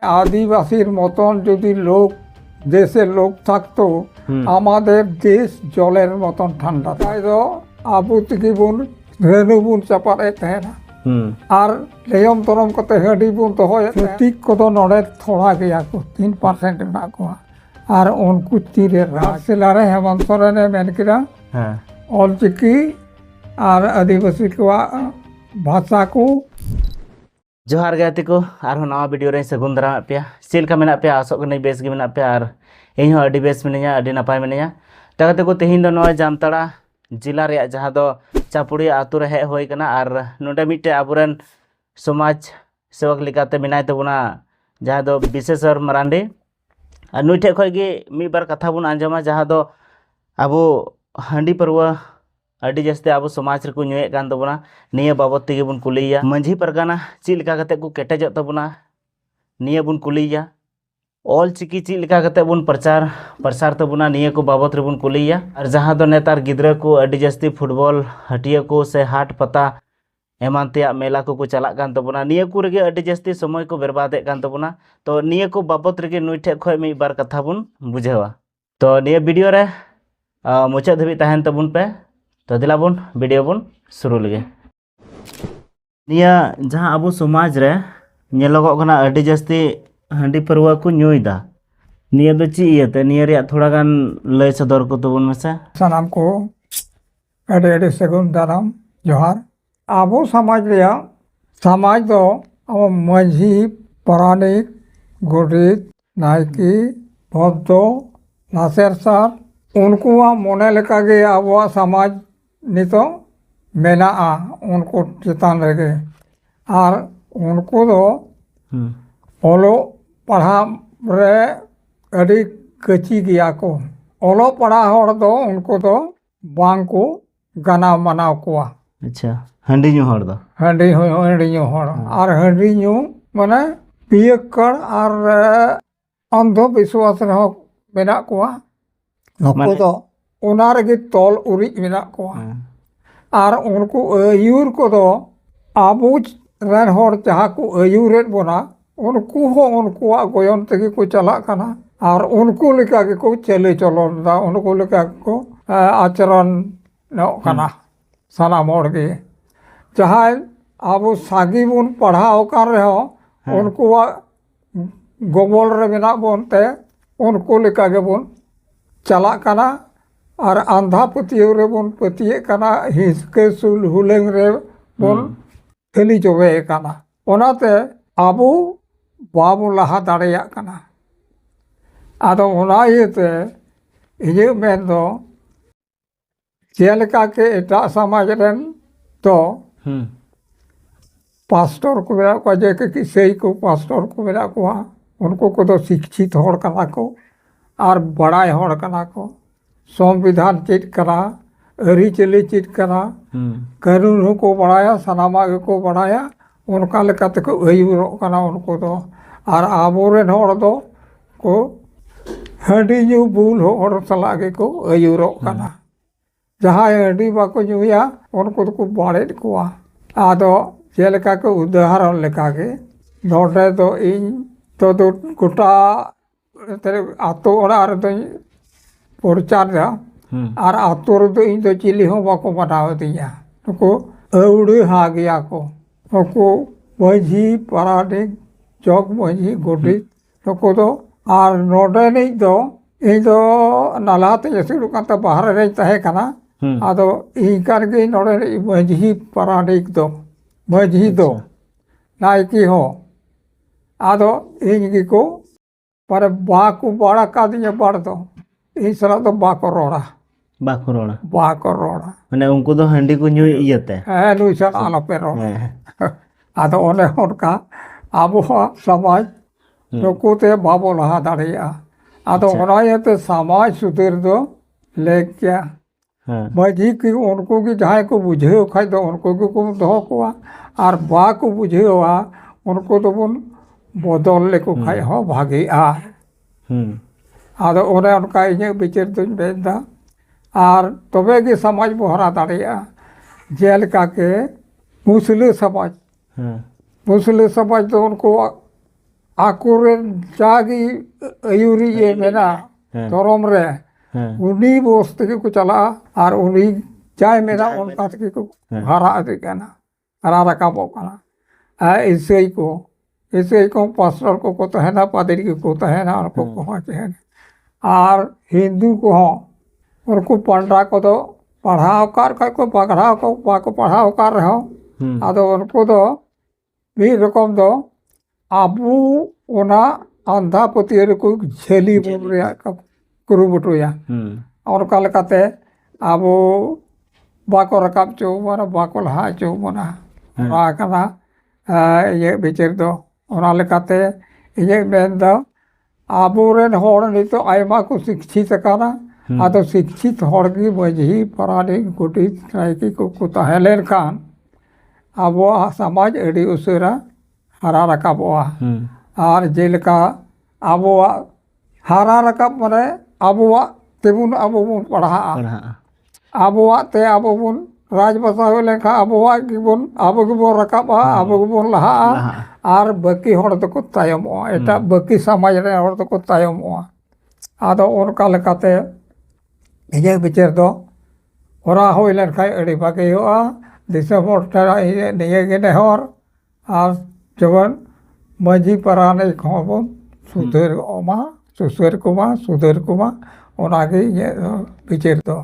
আদিবাসীর মতন যদি লোক দেশের লোক থাকতো আমাদের দেশ জলের মতন ঠান্ডা। তাই তো আবু থেকে বোন রেণু বোন চাপারে তাহেনা আর লেয়ম তরম কতে হাঁडी বোन দᱚᱦᱚᱭᱮᱫ ᱪᱷᱟᱹᱛᱤᱠ ᱠᱚᱫᱚ ᱱᱚᱰᱮ ᱛᱷᱚᱲᱟ ᱜᱮᱭᱟ ᱠᱚ 3% ᱢᱮᱱᱟᱜ ᱠᱚᱣᱟ ᱟᱨ ᱩᱱᱠᱩ ᱛᱤᱨᱮ ᱨᱟᱥᱮᱞᱟᱨᱮ ᱦᱮᱢᱚᱱᱛ ᱥᱚᱨᱮᱱᱮ ᱢᱮᱱ ᱠᱮᱫᱟ ᱚᱞᱪᱤᱠᱤ ᱟᱨ ᱟᱹᱫᱤᱵᱟᱹᱥᱤ ᱠᱚᱣᱟᱜ ᱵᱷᱟषᱟ ᱠᱚ जोहार गाते को और नवा वीडियो रे सगुन दरा पे चेलका मेना पे आसो कने बेस गे मेना पे और इन हो अडी बेस मिनिया अडी नपाय मिनिया तगते को तेहिन दो नय जामताड़ा जिला रे जहां दो चापुड़ी आतु रे हे होय कना और नोडे मिटे आबुरन समाज सेवक लिकाते मिनाय तबुना जहां दो विशेषर मरांडी और नुइ ठे खय गे मी बार कथा बुन आंजमा जहां दो आबो हांडी परवा अड़ी जस्ते अब समाज रे नुए कान तबना निया बाबत तेगे बुन कुलिया मंझी परगाना ची लिका कते को केटेज तबना निया बुन कुलिया ऑल चिकी ची लिका कते बुन प्रचार तबना निया को बाबत रे बुन कुलिया और जहां दो नेतार गिद्रा को अड़ी जस्ती फुटबॉल हटिया को से हाट पता एमानतिया मेला को चला कान तबना निया को रेगे अड़ी जस्ती समय को बर्बादे कान तबना तो निया को बाबत रेगे नुइ ठे खय मी बार कथा बुन बुझेवा तो निया वीडियो रे मुचा धबी तहन तबुन पे तो दिला बुन वीडियो बुन शुरू लगे निया जहां अबो समाज रे नेलोगो कना अडी जस्ती हांडी परवा को न्यूइदा निया दो ची इयते निया रे थोड़ा गान लय सदर को तबुन मसे सानाम को अडे अडे सगुन दाराम जोहार आबो समाज रे समाज दो अब मंझी परानिक गोडित नायकी भद्दो नासेर सार उनको मने लेका गे आबो समाज नितो मेना उनको चेतान रेगे और उनको दो ओलो पढ़ा रे अड़ी कची गया को ओलो पढ़ा होड़ दो उनको दो बांग को गाना मनाव कोआ अच्छा हंडी न्यू होड़ दो हंडी न्यू होड़ और हंडी न्यू माने पियक्कड़ और अंधविश्वास रहो मेना कोआ नको दो उना रेगे तोल उरी मेना कोआ और उनको अयूर को दो आबू रेन होड़ जहाँ को अयूरेट बोना उनको हो उनको गोयन तक को चला कना और उनको लेका के को चले चलो दा उनको लेका को आचरण न कना साना मोड़ के जहाँ आबू सागी बुन पढ़ाओ कर रहे हो उनको गोबल रे बिना बोनते उनको लेका के बुन चला कना और आंधा पतियो रे बोन पतिये कना हिसके सुल हुलेंग रे बोन खेली चोबे कना ओनाते आबू बाबू लहा दाड़ेया कना आदो ओना इयते इजे मेन दो जेलका के एटा समाज रेन तो पास्टर को मेरा को जे के सही को पास्टर को मेरा को उनको को तो शिक्षित होड़ कना को और बड़ाई होड़ कना को संविधान चेत करा अरीचली चेत करा कानून को बढ़ाया सनामा को बढ़ाया उनका लेकाते को अयुरो कना उनको दो और आबोरेन होड़ दो को हंडी न्यू बुल होड़ सलागे को अयुरो कना जहाँ हंडी बाको न्यूया उनको को बाड़े कोआ आदो जेलका को उदाहरण लेका के नोडे दो इन तो गोटा तेरे आतो ओड़ा रे प्रचार और आतुर दो इन दो चिली हो बाको बनाव दिया तो अउड़ी हा गया को मझी परानिक जग मझी गोडी तो दो और नोडे नहीं दो इन दो नालाते जैसे काते बाहर रे तहे कना आदो इन कर के नोडे मझी परानिक दो मझी दो नायकी हो आदो इन को पर बाको बड़ा का दिया बढ़ दो इन सला तो बाको रोड़ा माने उनको तो हंडी को न्यू इयते नुई सा आलो पे रोड़ा आदो ओने उनका आबो समाज नुकुते बाबो लहा दाड़िया आदो ओना इयते समाज सुधर दो ले क्या मझी की उनको की जहाँ को बुझे खाई दो उनको को दो कोआ और बा को बुझे उनको तो बुन बदल लेको खाई हो भागी आदो ओने उनका इने बिचार दुñ बेदा और तबे की समाज बहरा दाड़िया जेलका के मुसलिम समाज तो उनको ᱟᱠᱚᱨᱮᱱ ᱡᱟᱜᱮ ᱟᱹᱭᱩᱨᱤᱡ ᱮ ᱢᱮᱱᱟ ᱦᱮᱸ ᱫᱷᱚᱨᱚᱢ ᱨᱮ ᱦᱮᱸ ᱩᱱᱤ ᱵᱚᱥ ᱛᱮᱜᱮ ᱠᱚ ᱪᱟᱞᱟᱜᱼᱟ ᱟᱨ ᱩᱱᱤ ᱡᱟᱭ ᱢᱮᱱᱟ ᱚᱱᱠᱟ ᱛᱮᱜᱮ ᱠᱚ ᱦᱮᱸ ᱦᱟᱨᱟ ᱤᱫᱤᱜ ᱠᱟᱱᱟ ᱦᱟᱨᱟ ᱨᱟᱠᱟᱵᱚᱜ ᱠᱟᱱᱟ ᱟᱨ ᱤᱥᱟᱹᱭ ᱠᱚ ᱯᱟᱥᱴᱚᱨ ᱠᱚᱠᱚ ᱛᱟᱦᱮᱱᱟ ᱯᱟᱫᱨᱤ ᱠᱚᱠᱚ ᱛᱟᱦᱮᱱᱟ ᱩᱱᱠᱩ ᱠᱚᱦᱚᱸ ᱛᱟᱦᱮᱱᱟ ᱟᱨ ᱦᱤᱱᱫᱩ ᱠᱚᱦᱚᱸ ᱩᱱᱠᱩ ᱯᱟᱸᱰᱟ ᱠᱚᱫᱚ ᱯᱟᱲᱦᱟᱣ ᱟᱠᱟᱫ ᱠᱷᱟᱡ ᱠᱚ ᱯᱟᱲᱦᱟᱣ ᱠᱚ ᱵᱟᱠᱚ ᱯᱟᱲᱦᱟᱣ ᱟᱠᱟᱫ ᱨᱮᱦᱚᱸ ᱦᱩᱸ ᱟᱫᱚ ᱩᱱᱠᱩ ᱫᱚ ᱢᱤᱫ ᱨᱚᱠᱚᱢ ᱫᱚ ᱟᱵᱚ ᱚᱱᱟ ᱟᱸᱫᱷᱟ ᱯᱟᱹᱛᱭᱟᱹᱣ ᱨᱮᱠᱚ ᱡᱷᱟᱹᱞᱤ ᱵᱚᱱ ᱨᱮᱭᱟᱜ ᱠᱚ ᱠᱩᱨᱩᱢᱩᱴᱩᱭᱟ ᱦᱩᱸ ᱚᱱᱠᱟ ᱞᱮᱠᱟᱛᱮ ᱟᱵᱚ ᱵᱟᱠᱚ ᱨᱟᱠᱟᱵ ᱦᱚᱪᱚ ᱵᱚᱱᱟ ᱵᱟᱠᱚ ᱞᱟᱦᱟ ᱦᱚᱪᱚ ᱵᱚᱱᱟ ᱚᱱᱟ ᱠᱟᱱᱟ ᱤᱧᱟᱹᱜ ᱵᱤᱪᱟᱹᱨ ᱫᱚ ᱚᱱᱟ ᱞᱮᱠᱟᱛᱮ ᱤᱧᱟᱹᱜ ᱢᱮᱱ ᱫᱚ ᱟᱵᱚᱨᱮᱱ ᱦᱚᱲ ᱱᱤᱛᱚᱜ ᱟᱭᱢᱟ ᱠᱚ ᱥᱤᱠᱪᱷᱤᱛ ᱟᱠᱟᱱᱟ ᱟᱫᱚ ᱥᱤᱠᱪᱷᱤᱛ ᱦᱚᱲᱜᱮ ᱢᱟᱺᱡᱷᱤ ᱯᱟᱨᱟᱱᱤᱠ ᱜᱚᱰᱮᱛ ᱱᱟᱭᱠᱮ ᱠᱚᱠᱚ ᱛᱟᱦᱮᱸ ᱞᱮᱱᱠᱷᱟᱱ ᱟᱵᱚᱣᱟᱜ ᱥᱚᱢᱟᱡᱽ ᱟᱹᱰᱤ ᱩᱥᱟᱹᱨᱟ ᱦᱟᱨᱟ ᱨᱟᱠᱟᱵᱚᱜᱼᱟ ᱦᱩᱸ ᱟᱨ ᱡᱮᱞᱮᱠᱟ ᱟᱵᱚᱣᱟᱜ ᱦᱟᱨᱟ ᱨᱟᱠᱟᱵ ᱢᱟᱱᱮ ᱟᱵᱚᱣᱟᱜ ᱛᱮᱵᱚᱱ ᱟᱵᱚ ᱵᱚᱱ ᱯᱟᱲᱦᱟᱜᱼᱟ ᱯᱟᱲᱦᱟᱜᱼᱟ ᱟᱵᱚᱣᱟᱜ ᱛᱮ ᱟᱵᱚ ᱵᱚn ᱨᱟᱡᱽ ᱵᱟᱥᱟ ᱦᱩᱭ ᱞᱮᱱᱠᱷᱟᱱ ᱟᱵᱚ ᱜᱮᱵᱚᱱ ᱨᱟᱠᱟᱵᱼᱟ ᱟᱵᱚ ᱜᱮᱵᱚᱱ ᱞᱟᱦᱟᱜᱼᱟ ᱞᱟᱦᱟᱜᱼᱟ ᱟᱨ ᱵᱟᱹᱠᱤ ᱦᱚᱲ ᱫᱚᱠᱚ ᱛᱟᱭᱚᱢᱚᱜᱼᱟ ᱮᱴᱟᱜ ᱵᱟᱹᱠᱤ ᱥᱚᱢᱟᱡᱽ ᱨᱮᱱ ᱦᱚᱲ ᱫᱚᱠᱚ ᱛᱟᱭᱚᱢᱚᱜᱼᱟ ᱟᱫᱚ ᱚᱱᱠᱟ ᱞᱮᱠᱟᱛᱮ ᱤᱧᱟᱹᱜ ᱵᱤᱪᱟᱹᱨ ᱫᱚ ᱦᱚᱨᱟ ᱦᱩᱭ ᱞᱮᱱᱠᱷᱟᱱ ᱟᱹᱰᱤ ᱵᱷᱟᱜᱮ ᱦᱩᱭᱩᱜᱼᱟ ᱫᱤᱥᱚᱢ ᱦᱚᱲ ᱴᱷᱮᱱ ᱤᱧᱟᱹᱜ ᱱᱤᱭᱟᱹᱜᱮ ᱱᱮᱦᱚᱨ ᱟᱨ ᱡᱮᱢᱚᱱ ᱢᱟᱺᱡᱷᱤ ᱯᱟᱨᱟᱱᱤᱠ ᱦᱚᱸ ᱵᱚᱱ ᱥᱩᱥᱟᱹᱨ ᱠᱚᱢᱟ ᱚᱱᱟᱜᱮ ᱤᱧᱟᱹᱜ ᱵᱤᱪᱟᱹᱨ ᱫᱚ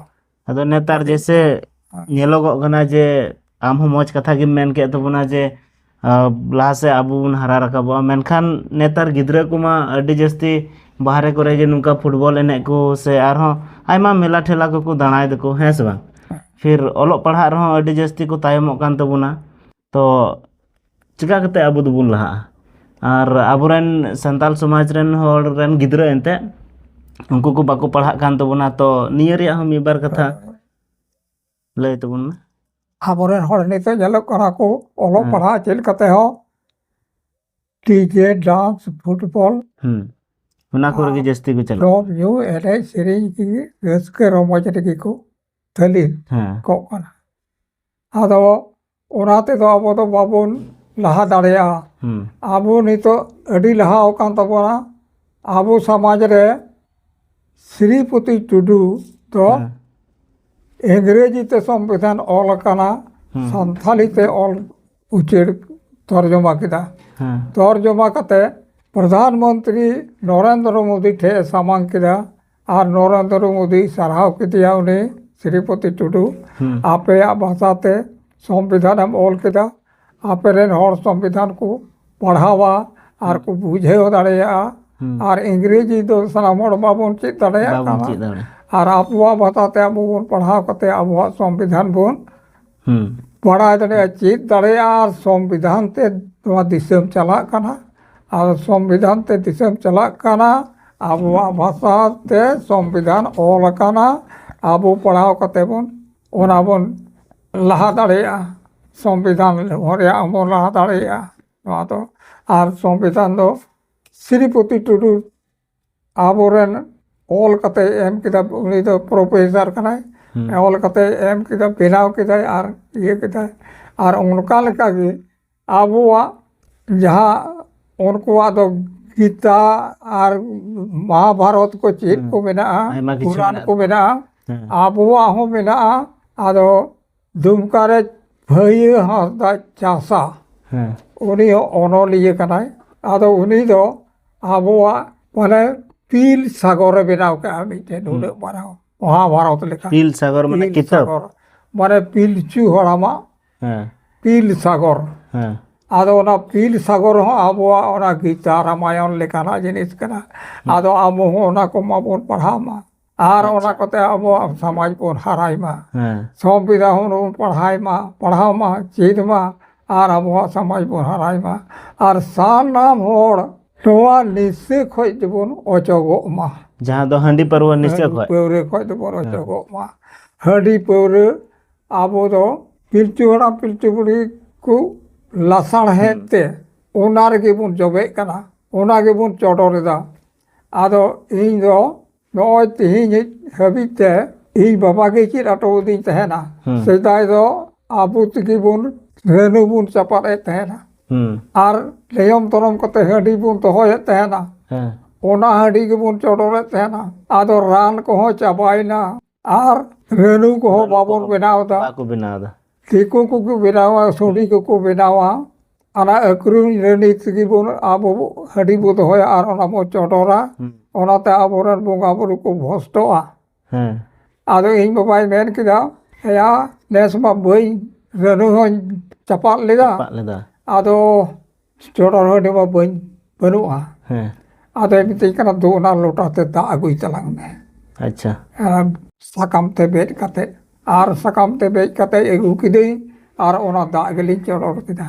ᱟᱫᱚ ᱱᱮᱛᱟᱨ ᱡᱮᱥᱮ ᱧᱮᱞᱚᱜᱚᱜ ᱠᱟᱱᱟ ᱡᱮ ᱟᱢ ᱦᱚᱸ ᱢᱚᱡᱽ ᱠᱟᱛᱷᱟ ᱜᱮᱢ ᱢᱮᱱ ᱠᱮᱫ ᱛᱟᱵᱚᱱᱟ ᱡᱮ ᱞᱟᱦᱟ ᱥᱮᱫ ᱟᱵᱚ ᱵᱚᱱ ᱦᱟᱨᱟ ᱨᱟᱠᱟᱵᱚᱜᱼᱟ ᱢᱮᱱᱠᱷᱟन ᱱᱮᱛᱟᱨ ᱜᱤᱫᱽᱨᱟᱹ ᱠᱚᱢᱟ ᱟᱹᱰᱤ ᱡᱟᱹᱥᱛᱤ ᱵᱟᱦᱨᱮ ᱠᱚᱨᱮ ᱜᱮ ᱱᱚᱝᱠᱟ ᱯᱷᱩᱴᱵᱚᱞ ᱮᱱᱮᱡ ᱠᱚ ᱥᱮ ᱟᱨᱦᱚᱸ ᱟᱭᱢᱟ ᱢᱮᱞᱟ ᱴᱷᱮᱞᱟ ᱠᱚᱠᱚ ᱫᱟᱬᱟᱭ ᱫᱟᱠᱚ ᱦᱮᱸ ᱥᱮ ᱵᱟᱝ ᱯᱷᱤᱨ ᱚᱞᱚᱜ ᱯᱟᱲᱦᱟᱜ ᱨᱮᱦᱚᱸ ᱟᱹᱰᱤ ᱡᱟᱹᱥᱛᱤ ᱠᱚ ᱛᱟᱭᱚᱢᱚᱜ ᱠᱟᱱ ᱛᱟᱵᱚᱱᱟ ᱛᱚ ᱪᱤᱠᱟ ᱠᱟᱛᱮ ᱟᱵᱚ ᱫᱚᱵᱚᱱ ᱞᱟᱦᱟᱜᱼᱟ ᱟᱨ ᱟᱵᱚᱨᱮᱱ ᱥᱟᱱᱛᱟᱞ ᱥᱚᱢᱟᱡᱽ ᱨᱮᱱ ᱦᱚᱲ ᱨᱮᱱ ᱜᱤᱫᱽᱨᱟᱹ ᱮᱱᱛᱮᱫ उनको को बाको पढ़ा कान तबना तो नियर रिया हम एक बार कथा लय तबन में ᱟᱵᱚᱨᱮᱱ ᱦᱚᱲ ᱱᱤᱛᱚᱜ ᱧᱮᱞᱚᱜ ᱠᱟᱱᱟ ᱠᱚ ᱚᱞᱚᱜ ᱯᱟᱲᱦᱟᱜ ᱪᱮᱫ ᱠᱟᱛᱮ ᱦᱚᱸ ᱰᱤᱡᱮ ᱰᱟᱱᱥ ᱯᱷᱩᱴᱵᱚᱞ ᱚᱱᱟ ᱠᱚᱨᱮ ᱜᱮ ᱡᱟᱹᱥᱛᱤ ᱠᱚ ᱪᱟᱞᱟᱜ ᱡᱚᱢ ᱧᱩ ᱮᱱᱮᱡ ᱥᱮᱨᱮᱧ ᱜᱮ ᱨᱟᱹᱥᱠᱟᱹ ᱨᱚᱢᱚᱡᱽ ᱨᱮᱜᱮ ᱠᱚ ᱛᱷᱟᱹᱞᱤ ᱠᱚᱜ ᱠᱟᱱᱟ ᱟᱫᱚ ᱚᱱᱟ ᱛᱮᱫᱚ ᱟᱵᱚ ᱫᱚ ᱵᱟᱵᱚᱱ ᱞᱟᱦᱟ ᱫᱟᱲᱮᱭᱟᱜᱼᱟ ᱟᱵᱚ ᱱᱤᱛᱚᱜ ᱟᱹᱰᱤ ᱞᱟᱦᱟ ᱟᱠᱟᱱ ᱛᱟᱵᱚᱱᱟ ᱟᱵᱚ ᱥᱚᱢᱟᱡᱽ ᱨᱮ ᱥᱨᱤᱯᱚᱛᱤ ᱴᱩᱰᱩ ᱫᱚ इंग्रेजी ते संविधान ऑल करना संथाली ते ऑल उचेड़ तर्जमा किदा तर्जमा कते प्रधानमंत्री नरेंद्र मोदी ठे सामांग किदा और नरेंद्र मोदी सराहाव किदिया उन्हें श्रीपति टुडू आपे भाषा ते संविधान हम ऑल किदा आपे रेन हर संविधान को पढ़ावा और को बुझेव दाड़ेया और इंग्रेजी दो सनाम हर बाबन चेत दाड़ेया और आबुआ भाषाते अब बन पढ़ाव करते आबुआ संविधान बन पढ़ा दाड़े चेत दाड़े और संविधान ते दिसम चला कना और संविधान ते दिसम चला कना आबुआ भाषा ते संविधान ऑल कना आबु पढ़ाव करते बन ओना बन लहा दाड़े संविधान होरिया बन लहा दाड़े तो और संविधान दो श्रीपति टुडू आबोरेन ऑल कते एम किदा उनी दो प्रोफेसर कनाय ऑल कते एम किदा बेनाव किदा और ये किदा और उनका लेका गे आबुआ जहाँ उनकुआ दो गीता और महाभारत को चेत को मेना पुराण को मेना आबुआ हो मेना आदो दुमकारे भय हासदा चासा उनी अनलिये कनाय आदो उनी दो आबुआ माने पील सागर बनाव का मिटे नुने बनाव महाभारत लेखा पील सागर माने किताब माने पिलचू हरामा पील सागर आदो ना पील सागर हो आबुआ ओना गीता रामायण लेखाना जिनिस कना आदो आबो ओना को माबोन पढ़ामा आर ओना कते आबो समाज को हराइमा संविधान बन पढ़ामा चेदमा आर आबो समाज को हराइमा आर सानाम होड़ नोआ निश्चय खोज देबन अचगमा जहां दो हंडी परवा निश्चय खोज पौरे खोज देबन अचगमा हंडी पौरे आबो दो पिलचू हड़ा पिलचू बुढ़ी को लसण हेते ओना रेगे बन जबे कना ओना गे बन चोडोरेदा आदो इन दो नोय तिहिन हबिते ई बाबा के चि अटो दिन तहेना सेदाय दो आबो तिगी बन रेनु बन चपारे तहेना ᱟᱨ ᱞᱮᱭᱚᱢ ᱛᱚᱨᱚᱢ ᱠᱟᱛᱮ ᱦᱟᱺᱰᱤ ᱵᱚᱱ ᱫᱚᱦᱚᱭᱮᱫ ᱛᱟᱦᱮᱱᱟ ᱦᱮᱸ ᱚᱱᱟ ᱦᱟᱺᱰᱤ ᱜᱮᱵᱚᱱ ᱪᱚᱰᱚᱨᱮᱫ ᱛᱟᱦᱮᱱᱟ ᱟᱫᱚ ᱨᱟᱱ ᱠᱚᱦᱚᱸ ᱪᱟᱵᱟᱭᱮᱱᱟ ᱟᱨ ᱨᱟᱹᱱᱩ ᱠᱚᱦᱚᱸ ᱵᱟᱵᱚᱱ ᱵᱮᱱᱟᱣᱫᱟ ᱵᱟᱠᱚ ᱵᱮᱱᱟᱣᱫᱟ ᱫᱤᱠᱩ ᱠᱚᱠᱚ ᱵᱮᱱᱟᱣᱟ ᱥᱩᱸᱰᱤ ᱠᱚᱠᱚ ᱵᱮᱱᱟᱣᱟ ᱚᱱᱟ ᱟᱹᱠᱷᱨᱤᱧ ᱨᱟᱹᱱᱤ ᱛᱮᱜᱮ ᱵᱚᱱ ᱟᱵᱚ ᱦᱟᱺᱰᱤ ᱵᱚ ᱫᱚᱦᱚᱭᱟ ᱟᱨ ᱚᱱᱟ ᱵᱚ ᱪᱚᱰᱚᱨᱟ ᱚᱱᱟᱛᱮ ᱟᱵᱚᱨᱮᱱ ᱵᱚᱸᱜᱟ ᱵᱩᱨᱩ ᱠᱚ ᱵᱷᱚᱥᱴᱚᱜᱼᱟ ᱦᱮᱸ ᱟᱫᱚ ᱤᱧ ᱵᱟᱵᱟᱭ ᱢᱮᱱ ᱠᱮᱫᱟ ᱮᱭᱟ ᱱᱮᱥ ᱢᱟ ᱵᱟᱹᱧ ᱨᱟᱹᱱᱩ ᱦᱚᱧ ᱪᱟᱯᱟᱫ ᱞᱮᱫᱟ ᱯᱟᱜ ᱞᱮᱫᱟ ᱟᱫᱚ ᱪᱚᱰᱚᱨ ᱦᱟᱺᱰᱤ ᱢᱟ ᱵᱟᱹᱱᱩᱜᱼᱟ ᱦᱮᱸ ᱟᱫᱚᱭ ᱢᱤᱛᱟᱹᱧ ᱠᱟᱱᱟ ᱫᱩ ᱚᱱᱟ ᱞᱚᱴᱟᱛᱮ ᱫᱟᱜ ᱟᱹᱜᱩᱭ ᱛᱟᱞᱟᱝ ᱢᱮ ᱟᱪᱪᱷᱟ ᱥᱟᱠᱟᱢ ᱛᱮ ᱵᱮᱫ katet ᱟᱨ ᱥᱟᱠᱟᱢ ᱛᱮ ᱵᱮᱫ katet ᱟᱹᱜᱩ ᱠᱤᱫᱟᱹᱧ ᱟᱨ ᱚᱱᱟ ᱫᱟᱜ ᱜᱮᱞᱤᱧ ᱪᱚᱰᱚᱨ ᱠᱮᱫᱟ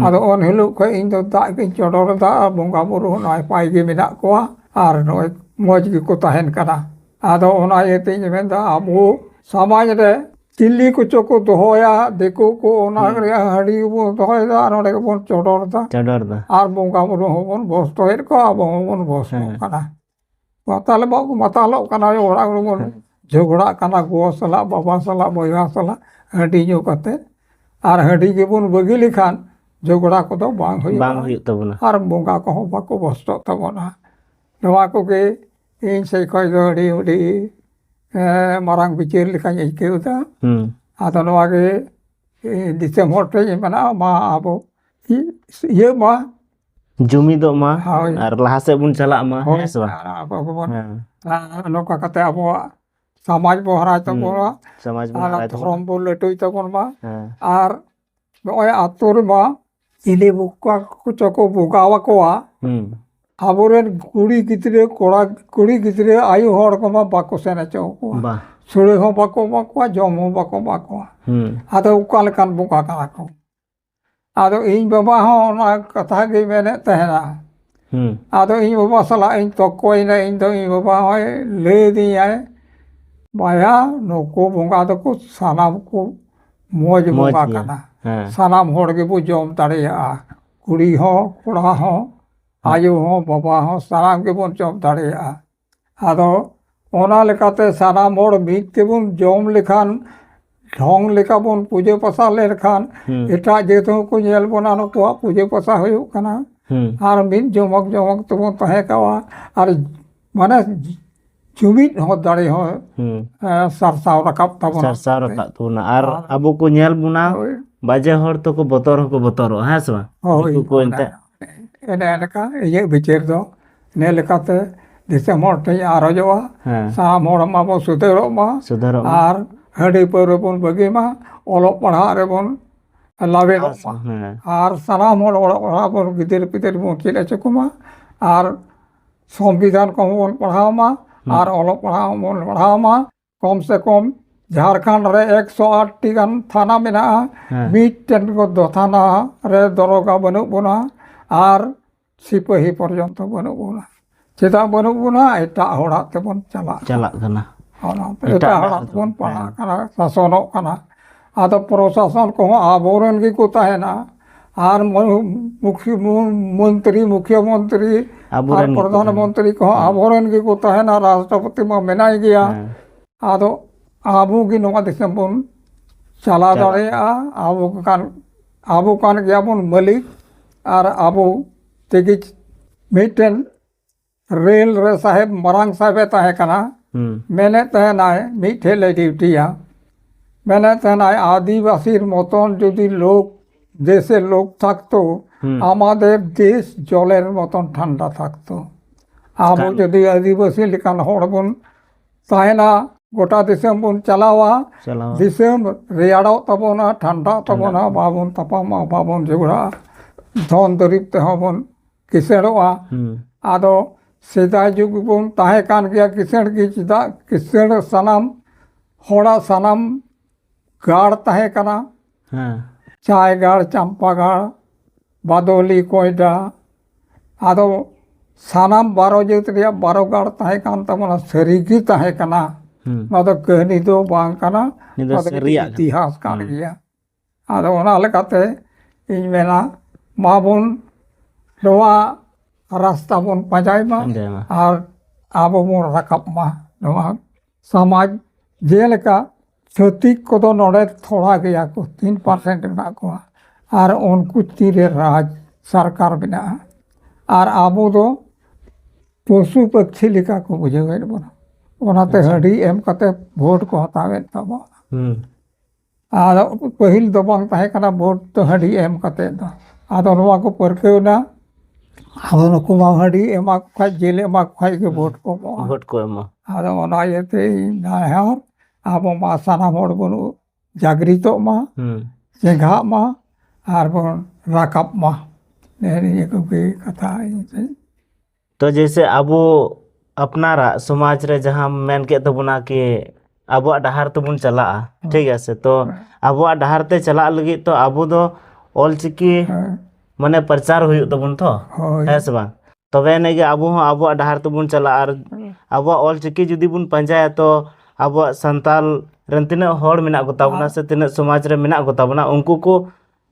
ᱟᱫᱚ ᱩᱱ ᱦᱤᱞᱳᱜ ᱠᱷᱚᱡ ᱤᱧ ᱫᱚ ᱫᱟᱜ ᱜᱤᱧ ᱪᱚᱰᱚᱨᱮᱫᱟ ᱟᱨ ᱵᱚᱸᱜᱟ ᱵᱩᱨᱩ ᱦᱚᱸ ᱱᱟᱯᱟᱭ ᱜᱮ ᱢᱮᱱᱟᱜ ᱠᱚᱣᱟ ᱟᱨ ᱱᱚᱜᱼᱚᱭ ᱢᱚᱡᱽ ᱜᱮᱠᱚ ᱛᱟᱦᱮᱱ ᱠᱟᱱᱟ ᱟᱫᱚ ᱚᱱᱟ ᱤᱭᱟᱹᱛᱮᱧ ᱢᱮᱱᱫᱟ ᱟᱵᱚ ᱥᱚᱢᱟᱡᱽ ᱨᱮ ᱪᱤᱞᱤ ᱠᱚᱪᱚ ᱠᱚ ᱫᱚᱦᱚᱭᱟ ᱫᱤᱠᱩ ᱠᱚ ᱚᱱᱟ ᱨᱮᱭᱟᱜ ᱦᱟᱺᱰᱤ ᱜᱮᱵᱚᱱ ᱫᱚᱦᱚᱭᱮᱫᱟ ᱟᱨ ᱚᱸᱰᱮ ᱜᱮᱵᱚᱱ ᱪᱚᱰᱚᱨᱫᱟ ᱪᱚᱰᱚᱨ ᱫᱟ ᱟᱨ ᱵᱚᱸᱜᱟ ᱵᱩᱨᱩ ᱦᱚᱸᱵᱚᱱ ᱵᱷᱚᱥᱴᱚᱭᱮᱫ ᱠᱚᱣᱟ ᱟᱵᱚ ᱦᱚᱸᱵᱚᱱ ᱵᱷᱚᱥᱴᱚᱜ ᱠᱟᱱᱟ ᱛᱟᱦᱞᱮ ᱵᱟᱵᱚ ᱢᱟᱛᱟᱞᱚᱜ ᱠᱟᱱᱟ ᱚᱲᱟᱜ ᱨᱮᱵᱚᱱ ᱡᱷᱚᱜᱽᱲᱟᱜ ᱠᱟᱱᱟ ᱜᱚ ᱥᱟᱞᱟᱜ ᱵᱟᱵᱟ ᱥᱟᱞᱟᱜ ᱵᱚᱭᱦᱟ ᱥᱟᱞᱟᱜ ᱦᱟᱺᱰᱤ ᱧᱩ ᱠᱟᱛᱮ ᱟᱨ ᱦᱟᱺᱰි ᱜᱮᱵᱚᱱ ᱵᱟᱹᱜᱤ ᱞᱮᱠᱷᱟᱱ ᱡᱷᱚᱜᱽᱲᱟ ᱠᱚᱫᱚ ᱵᱟᱝ ᱦᱩᱭᱩᱜᱼᱟ ᱵᱟᱝ ᱦᱩᱭᱩᱜ ᱛᱟᱵᱚᱱᱟ ᱟᱨ ᱵᱚᱸᱜᱟ ᱠᱚᱦᱚᱸ ᱵᱟᱠᱚ ᱵᱷᱚᱥᱴᱚᱜ ᱛᱟᱵᱚᱱᱟ ᱱᱚᱣᱟ ᱠᱚᱜᱮ ᱤᱧ ᱥᱮᱫ ᱠᱷᱚᱡ ᱫᱚ ᱟᱹᱰᱤ ᱢᱟᱨᱟᱝ ᱵᱤᱪᱟᱹᱨ ᱞᱮᱠᱟᱧ ᱟᱹᱭᱠᱟᱹᱣᱫᱟ ᱟᱫᱚ ᱱᱚᱣᱟᱜᱮ ᱫᱤᱥᱚᱢ ᱦᱚᱲ ᱴᱷᱮᱱ ᱢᱮᱱᱟ ᱢᱟ ᱟᱵᱚ ᱤᱭᱟᱹ ᱢᱟ ᱡᱩᱢᱤᱫᱚᱜ ᱢᱟ ᱦᱳᱭ ᱟᱨ ᱞᱟᱦᱟ ᱥᱮᱫ ᱵᱚᱱ ᱪᱟᱞᱟᱜ ᱢᱟ ᱦᱳᱭ ᱦᱮᱸ ᱥᱮ ᱵᱟᱝ ᱟᱵᱚ ᱵᱚᱱ ᱦᱮᱸ ᱱᱚᱝᱠᱟ ᱠᱟᱛᱮ ᱟᱵᱚᱣᱟᱜ ᱥᱚᱢᱟᱡᱽ ᱵᱚ ᱦᱟᱨᱟᱭ ᱛᱟᱵᱚᱱᱟ ᱥᱚᱢᱟᱡᱽ ᱵᱚᱱ ᱟᱨ ᱦᱟᱨᱟᱭ ᱛᱟᱵᱚᱱᱟ ᱫᱷᱚᱨᱚᱢ ᱵᱚ ᱞᱟᱹᱴᱩᱭ ᱛᱟᱵᱚᱱ ᱢᱟ ᱦᱮᱸ ᱟᱨ ᱱᱚᱜᱼᱚᱭ ᱟᱛᱳ ᱨᱮᱢᱟ ᱪᱤᱞᱤ ᱵᱚᱸᱜᱟ ᱠᱚᱪᱚ ᱠᱚ ᱵᱚᱸᱜᱟ ᱟᱠᱚᱣᱟ ᱟᱵᱚᱨᱮᱱ ᱠᱩᱲᱤ ᱜᱤᱫᱽᱨᱟᱹ ᱠᱩᱲᱤ ᱜᱤᱫᱽᱨᱟᱹ 아유 ᱦᱚᱲ ᱠᱚᱢᱟ ᱵᱟᱠᱚ ᱥᱮᱱ ᱦᱚᱪᱚ ᱟᱠᱚᱣᱟ ᱵᱟ ᱥᱩᱲᱟᱹ ᱦᱚᱸ ᱵᱟᱠᱚ ᱮᱢᱟ ᱠᱚᱣᱟ ᱡᱚᱢ ᱦᱚᱸ ᱵᱟᱠᱚ ᱮᱢᱟ ᱠᱚᱣᱟ ᱟᱫᱚ ᱚᱠᱟ ᱞᱮᱠᱟᱱ ᱵᱚᱸᱜᱟ ᱠᱟᱱᱟ ᱠᱚ ᱟᱫᱚ ᱤᱧ ᱵᱟᱵᱟ ᱦᱚᱸ ᱚᱱᱟ ᱠᱟᱛᱷᱟ ᱜᱮᱭ ᱢᱮᱱᱮᱫ ᱛᱟᱦᱮᱱᱟ ᱟᱫᱚ ᱤᱧ ᱵᱟᱵᱟ ᱥᱟᱞᱟᱜ ᱤᱧ ᱛᱚᱠᱚᱭᱮᱱᱟ ᱤᱧ ᱵᱟᱵᱟ ᱦᱚᱸᱭ ᱞᱟᱹᱭ ᱟᱹᱫᱤᱧᱟᱭ ᱵᱟᱭᱟ ᱱᱩᱠᱩ ᱵᱚᱸᱜᱟ ᱫᱚᱠᱚ ᱥᱟᱱᱟᱢ ᱠᱚ ᱢᱚᱡᱽ ᱵᱚᱸᱜᱟ ᱜᱮᱭᱟ ᱠᱟᱱᱟ ᱦᱮᱸ ᱥᱟᱱᱟᱢ ᱦᱚᱲ ᱜᱮᱵᱚ ᱡᱚᱢ ᱫᱟᱲᱮᱭᱟᱜᱼᱟ ᱠᱩᱲᱤ ᱦᱚᱸ ᱠᱚᱲᱟ ᱦᱚᱸ ᱟᱭᱳ ᱦᱚᱸ ᱵᱟᱵᱟ ᱦᱚᱸ ᱥᱟᱱᱟᱢ ᱜᱮᱵᱚᱱ ᱡᱚᱢ ᱫᱟᱲᱮᱭᱟᱜᱼᱟ ᱟᱫᱚ ᱚᱱᱟ ᱞᱮᱠᱟᱛᱮ ᱥᱟᱱᱟम ᱦᱚᱲ ᱢᱤᱫ ᱛᱮᱵᱚᱱ ᱡᱚᱢ ᱞᱮᱠᱷᱟन ᱰᱷᱚᱝ ᱞᱮᱠᱟ ᱵᱚᱱ ᱯᱩᱡᱟᱹ ᱯᱟᱥᱟ ᱞᱮᱱᱠᱷᱟᱱ ᱮᱴᱟᱜ ᱡᱟᱹᱛ ᱦᱚᱸᱠᱚ ᱧᱮᱞ ᱵᱚᱱᱟ ᱱᱩᱠᱩᱣᱟᱜ ᱯᱩᱡᱟᱹ ᱯᱟᱥᱟ ᱦᱩᱭᱩᱜ ᱠᱟᱱᱟ ᱟᱨ ᱢᱤᱫ ᱡᱚᱢᱚᱠ ᱛᱮᱵᱚᱱ ᱛᱟᱦᱮᱸ ᱠᱚᱜᱼᱟ ᱟᱨ ᱢᱟᱱᱮ ᱡᱩᱢᱤᱫ ᱦᱚᱸ ᱫᱟᱲᱮ ᱦᱚᱸ ᱥᱟᱨᱥᱟᱣ ᱨᱟᱠᱟᱵ ᱛᱟᱵᱚᱱᱟ ᱥᱟᱨᱥᱟᱣ ᱨᱟᱠᱟᱵ ᱛᱟᱵᱚᱱᱟ ᱟᱨ ᱟᱵᱚ ᱠᱚ ᱧᱮᱞ ᱵᱚᱱᱟ ᱦᱳᱭ ᱵᱟᱡᱮ ᱦᱚᱲ ᱛᱚᱠᱚ ᱵᱚᱛᱚᱨ ᱦᱚᱸᱠᱚ ᱵᱚᱛᱚᱨᱚᱜᱼᱟ ᱦᱮᱸ ᱥᱮ ᱵᱟᱝ ᱦᱳᱭ ᱫᱤᱠᱩ ᱠᱚ ᱮᱱᱛᱮᱫ ᱮᱱᱮ ᱞᱮᱠᱟ ᱤᱧᱟᱹᱜ ᱵᱤᱪᱟᱹᱨ ᱫᱚ ᱤᱱᱟᱹ ᱞᱮᱠᱟᱛᱮ ᱫᱤᱥᱚᱢ ᱦᱚᱲ ᱴᱷᱮᱱ ᱟᱨᱚᱡᱚᱜᱼᱟ ᱦᱮᱸ ᱥᱟᱱᱟᱢ ᱦᱚᱲ ᱢᱟᱵᱚ ᱥᱩᱫᱷᱟᱹᱨᱚᱜ ᱢᱟ ᱥᱩᱫᱷᱟᱹᱨᱚᱜ ᱢᱟ ᱟᱨ ᱦᱟᱺᱰᱤ ᱯᱟᱹᱣᱨᱟᱹ ᱵᱚᱱ ᱵᱟᱹᱜᱤ ᱢᱟ ᱚᱞᱚᱜ ᱯᱟᱲᱦᱟᱜ ᱨᱮᱵᱚᱱ ᱞᱟᱣᱮᱨᱚᱜ ᱢᱟ ᱦᱮᱸ ᱟᱨ ᱥᱟᱱᱟᱢ ᱦᱚᱲ ᱚᱞᱚᱜ ᱯᱟᱲᱦᱟᱜ ᱵᱚᱱ ᱜᱤᱫᱟᱹᱨ ᱯᱤᱫᱟᱹᱨ ᱵᱚᱱ ᱪᱮᱫ ᱦᱚᱪᱚ ᱠᱚᱢᱟ ᱟᱨ ᱥᱚᱝᱵᱤᱫᱷᱟᱱ ᱠᱚᱦᱚᱸ ᱵᱚᱱ ᱯᱟᱲᱦᱟᱣ ᱢᱟ ᱟᱨ ᱚᱞᱚᱜ ᱯᱟᱲᱦᱟᱣ ᱵᱚᱱ ᱯᱟᱲᱦᱟᱣ ᱢᱟ ᱠᱚᱢ ᱥᱮ ᱠᱚᱢ ᱡᱷᱟᱲᱠᱷᱚᱸᱰ ᱨᱮ 108ᱴᱤ ᱜᱟᱱ ᱛᱷᱟᱱᱟ ᱢᱮᱱᱟᱜᱼᱟ ᱢᱤᱫᱴᱮᱱ ᱫᱚ ᱛᱷᱟᱱᱟ ᱨᱮ ᱫᱚᱨᱚᱜᱟ ᱵᱟᱹᱱᱩᱜ ᱵᱚᱱᱟ ᱟᱨ ᱥᱤᱯᱟᱹᱦᱤ ᱯᱚᱨᱡᱚᱱᱛᱚ ᱵᱟᱹᱱᱩᱜ ᱵᱚᱱᱟ ᱪᱮᱫᱟᱜ ᱵᱟᱹᱱᱩᱜ ᱵᱚᱱᱟ ᱮᱴᱟᱜ ᱦᱚᱲᱟᱜ ᱛᱮᱵᱚᱱ ᱪᱟᱞᱟᱜ ᱠᱟᱱᱟ ᱚᱱᱟᱛᱮ ᱮᱴᱟᱜ ᱦᱚᱲᱟᱜ ᱛᱮᱵᱚᱱ ᱯᱟᱲᱦᱟᱜ ᱠᱟᱱᱟ ᱥᱟᱥᱚᱱᱚᱜ ᱠᱟᱱᱟ ᱟᱫᱚ ᱯᱨᱚᱥᱟᱥᱚᱱ ᱠᱚᱦᱚᱸ ᱟᱵᱚᱨᱮᱱ ᱜᱮᱠᱚ ᱛᱟᱦᱮᱱᱟ ᱟᱨ ᱢᱚᱱᱛᱨᱤ ᱢᱩᱠᱷᱤᱭᱟᱹ ᱢᱚᱱᱛᱨᱤ ᱟᱨ ᱟᱵᱚᱨᱮᱱ ᱜᱮᱠᱚ ᱯᱨᱚᱫᱷᱟᱱ ᱛᱟᱦᱮᱱᱟ ᱢᱚᱱᱛᱨᱤ ᱠᱚᱦᱚᱸ ᱟᱵᱚᱨᱮᱱ ᱜᱮᱠᱚ ᱛᱟᱦᱮᱱᱟ ᱨᱟᱥᱴᱨᱚᱯᱚᱛᱤ ᱢᱟ ᱢᱮᱱᱟᱭ ᱜᱮᱭᱟ ᱟᱫᱚ ᱟᱵᱚ ᱜᱮ ᱱᱚᱣᱟ ᱫᱤᱥᱚᱢ ᱵᱚᱱ ᱪᱟᱞᱟᱣ ᱫᱟᱲᱮᱭᱟᱜᱼᱟ ᱟᱵᱚ ᱠᱟᱱ ᱜᱮᱭᱟᱵᱚᱱ ᱢᱟᱹᱞᱤᱠ ᱟᱨ ᱟᱵᱚ ᱛᱮᱜᱮ ᱢᱤᱫᱴᱮᱱ ᱨᱮᱹᱞ ᱨᱮ ᱥᱟᱦᱮᱵ ᱢᱟᱨᱟᱝ ᱥᱟᱦᱮᱵᱮ ᱛᱟᱦᱮᱸ ᱠᱟᱱᱟ ᱢᱮᱱᱮᱫ ᱛᱟᱦᱮᱱᱟᱭ ᱢᱤᱫᱴᱷᱮᱡ ᱞᱮ ᱰᱤউটিᱭᱟ মেনে তেনায় আদিবাসীর মতন যদি লোক দেশের লোক থাকতো আমাদের দেশ জলের মতন ঠান্ডা থাকতো আবো যদি আদিবাসী লেখান হড় বন তাহেনা গোটা দিসম বন চালাওয়া দিসম রেয়াড়ও তাবনা ঠান্ডা তাবনা বাবন তাপামা বাবন ঝগড়া ধন দরিব তেহবন কিসেড়োয়া আদো সেদাই যুগ বন তাহে কান গিয়া কিসেড় কি চিদা কিসেড় সানাম হড়া সানাম गाड़ तहे कना चाय गाड़ चंपा गाड़ बादोली कोयडा आदो सानाम 12 जेत रिया 12 गाड़ तहे कान तमना सरीगी तहे कना मादो कहनी दो बांग कना इतिहास कान गया आदो ओना लेकाते इन मेना माबुन नोआ रास्ता बुन पाजाय मा और आबो बुन रकाब मा नोआ समाज जेलेका छत्तीक को तो नोड़े थोड़ा गया को 3% मेना को और उनको तीरे राज सरकार मेनागा और आबो दो पशु पक्षी लेका को बुझावेद बोना ओनाते हडी एम कते वोट को हतावेद ताबोना आर पहिल दो बांग ताहे कना वोट तो हडी एम कते दो आदो नोवा को परकेवना आदो नको मा हडी एमा खाय जेल एमा खाय के वोट को एमा आदो ओना येते नाहार आबो मा सानाम हड़ बोन जागृतो मा चेंघा मा आर बोन राकाब मा ने को के कथा तो जैसे अबो अपनारा समाज रे जहां मेन के तबुना कि अबो डहार तबुन चला ठीक है से तो अबो डहार ते चला लगी तो अबो दो ऑलचिकी माने प्रचार हुई तबुन तो है से बा तबे ने कि अबो अबो डहार तबुन चला और अबो ऑलचिकी जुदी बुन पंजाया तो अबो संताल रन तिना होड़ मेना को ताबुना से तिना समाज रे मेना को ताबुना उनको को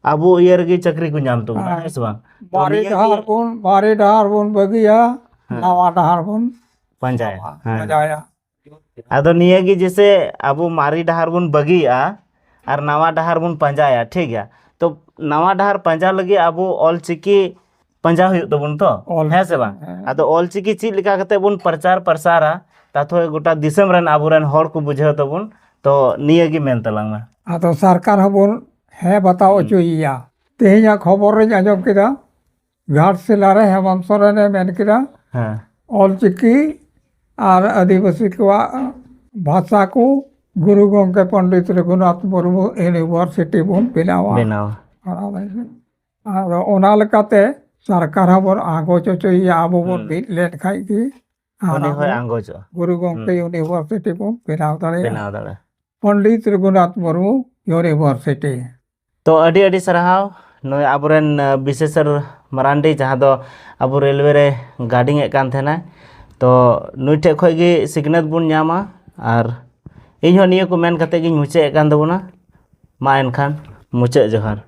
अबो ईयर की चक्री को नाम तो है से बा बारे डहार बुन बगिया नवा डहार बुन पंजाया आदो निया की जैसे अबो मारी डहार बुन बगिया और नवा डहार बुन पंजाया ठीक है तो नवा डहार पंजा लगे अबो ऑलचिकी पंजा हुई तबुन तो है से बा आदो ऑलचिकी चीज लिखा कते बुन प्रचार प्रसारा ताथो गोटा दिसम रन आबुरन होड़ को बुझाव तबुन तो निया की मेन तलांग में आदो सरकार हबुन है बताओ चुइया तेहिया खबर रे आजम किदा घाटशिला रे हेमंत सोरेन ने मेन किदा ऑलचिकी और आदिवासी को भाषा को गुरु गंगे पंडित रघुनाथ मुर्मू यूनिवर्सिटी बन बनावा और ओना लेकाते सरकार हबन आगो चोचोइया आबो बन बिट लेन खाइ की गुरु गंगे यूनिवर्सिटी बन बनाव दाड़े पंडित रघुनाथ मुर्मू यूनिवर्सिटी तो अडी अडी सराहाव नय आबोरेन विशेषर मरांडी जहाँ दो अब रेलवे रे गार्डिंग कान थेना तो नुई ठे खय गे सिग्नेत बुन नामा और इन हो निया को मेन कते गिन मुचे कान दबोना मा एनखान मुचे जोहार।